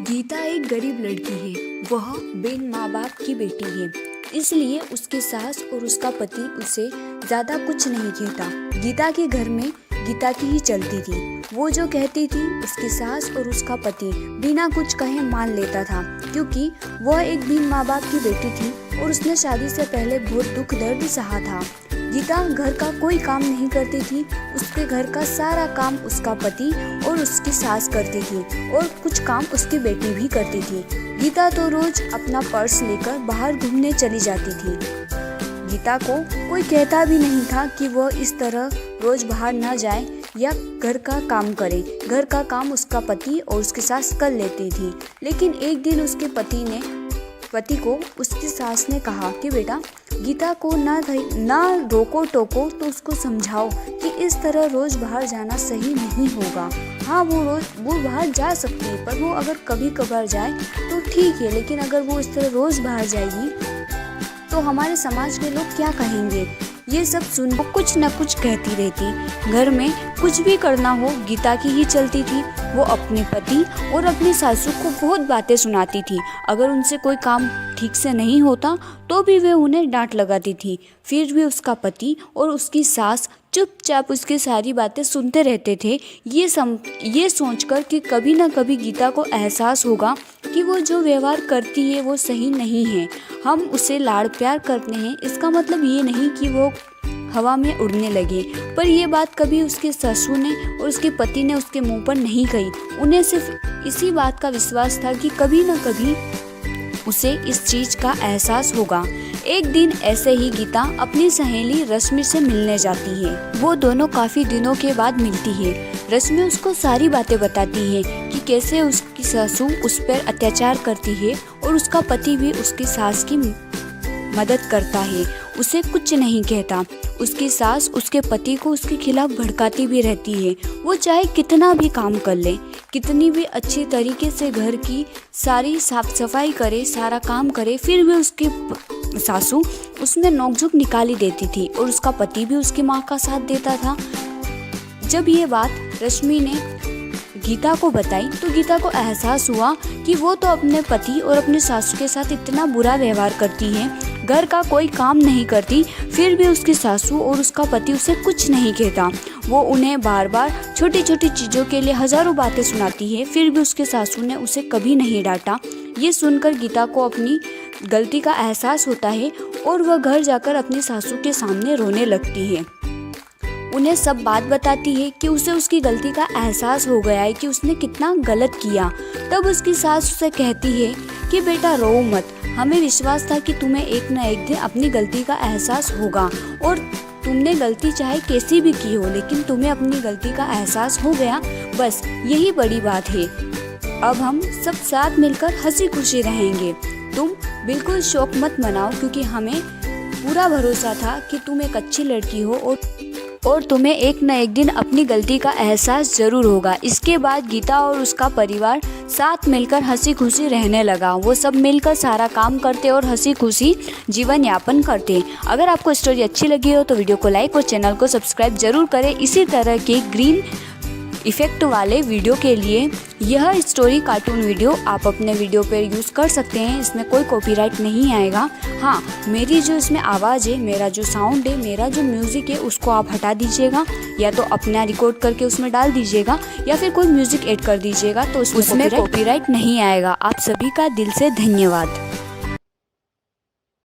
गीता एक गरीब लड़की है। वह बिन माँ बाप की बेटी है, इसलिए उसकी सास और उसका पति उसे ज़्यादा कुछ नहीं कहता। गीता के घर में गीता की ही चलती थी। वो जो कहती थी उसकी सास और उसका पति बिना कुछ कहे मान लेता था, क्योंकि वह एक बिन माँ बाप की बेटी थी और उसने शादी से पहले बहुत दुख दर्द सहा था। गीता घर का कोई काम नहीं करती थी। उसके घर का सारा काम उसका पति और उसकी सास करती थी और कुछ काम उसकी बेटी भी करती थी। गीता तो रोज अपना पर्स लेकर बाहर घूमने चली जाती थी। गीता को कोई कहता भी नहीं था कि वह इस तरह रोज बाहर ना जाए या घर का काम करे। घर का काम उसका पति और उसकी सास कर लेती थी। लेकिन एक दिन उसके पति को उसकी सास ने कहा कि बेटा, गीता को ना रोको टोको, तो उसको समझाओ कि इस तरह रोज बाहर जाना सही नहीं होगा। हाँ, वो बाहर जा सकती है, पर वो अगर कभी कभार जाए तो ठीक है, लेकिन अगर वो इस तरह रोज बाहर जाएगी तो हमारे समाज के लोग क्या कहेंगे। ये सब सुन वो कुछ न कुछ कहती रहती। घर में कुछ भी करना हो गीता की ही चलती थी। वो अपने पति और अपनी सासू को बहुत बातें सुनाती थी। अगर उनसे कोई काम ठीक से नहीं होता तो भी वे उन्हें डांट लगाती थी। फिर भी उसका पति और उसकी सास चुपचाप उसकी सारी बातें सुनते रहते थे, ये सोचकर कि कभी न कभी गीता को एहसास होगा कि वो जो व्यवहार करती है वो सही नहीं है। हम उसे लाड़ प्यार करते हैं, इसका मतलब ये नहीं कि वो हवा में उड़ने लगे। पर ये बात कभी उसके ससुर ने और उसके पति ने उसके मुंह पर नहीं कही। उन्हें सिर्फ इसी बात का विश्वास था कि कभी न कभी उसे इस चीज का एहसास होगा। एक दिन ऐसे ही गीता अपनी सहेली रश्मि से मिलने जाती है। वो दोनों काफी दिनों के बाद मिलती है। रश्मि उसको सारी बातें बताती है कि कैसे उसकी सासू उस पर अत्याचार करती है और उसका पति भी उसकी सास की मदद करता है, उसे कुछ नहीं कहता। उसकी सास उसके पति को उसके खिलाफ भड़काती भी रहती है। वो चाहे कितना भी काम कर ले, कितनी भी अच्छी तरीके से घर की सारी साफ सफाई करे, सारा काम करे, फिर भी उसकी सासू उसमें नोकझोंक निकाली देती थी और उसका पति भी उसकी माँ का साथ देता था। जब ये बात रश्मि ने गीता को बताई तो गीता को एहसास हुआ कि वो तो अपने पति और अपने सासू के साथ इतना बुरा व्यवहार करती है, घर का कोई काम नहीं करती, फिर भी उसकी सासू और उसका पति उसे कुछ नहीं कहता। वो उन्हें बार बार छोटी छोटी चीज़ों के लिए हजारों बातें सुनाती है, फिर भी उसके सासू ने उसे कभी नहीं डांटा। ये सुनकर गीता को अपनी गलती का एहसास होता है और वह घर जाकर अपनी सासू के सामने रोने लगती है। उन्हें सब बात बताती है कि उसे उसकी गलती का एहसास हो गया है कि उसने कितना गलत किया। तब उसकी सास उसे कहती है कि बेटा रो मत, हमें विश्वास था कि तुम्हें एक न एक दिन अपनी गलती का एहसास होगा और तुमने गलती चाहे कैसी भी की हो, लेकिन तुम्हें अपनी गलती का एहसास हो गया, बस यही बड़ी बात है। अब हम सब साथ मिलकर हंसी खुशी रहेंगे। तुम बिल्कुल शौक मत मनाओ, क्योंकि हमें पूरा भरोसा था कि तुम एक अच्छी लड़की हो और तुम्हें एक न एक दिन अपनी गलती का एहसास जरूर होगा। इसके बाद गीता और उसका परिवार साथ मिलकर हंसी खुशी रहने लगा। वो सब मिलकर सारा काम करते और हंसी खुशी जीवन यापन करते। अगर आपको स्टोरी अच्छी लगी हो तो वीडियो को लाइक और चैनल को सब्सक्राइब जरूर करें। इसी तरह के ग्रीन इफेक्ट वाले वीडियो के लिए यह स्टोरी कार्टून वीडियो आप अपने वीडियो पर यूज़ कर सकते हैं। इसमें कोई कॉपीराइट नहीं आएगा। हाँ, मेरी जो इसमें आवाज़ है, मेरा जो साउंड है, मेरा जो म्यूज़िक है, उसको आप हटा दीजिएगा, या तो अपना रिकॉर्ड करके उसमें डाल दीजिएगा या फिर कोई म्यूज़िक ऐड कर दीजिएगा, तो उसमें कॉपीराइट नहीं आएगा। आप सभी का दिल से धन्यवाद।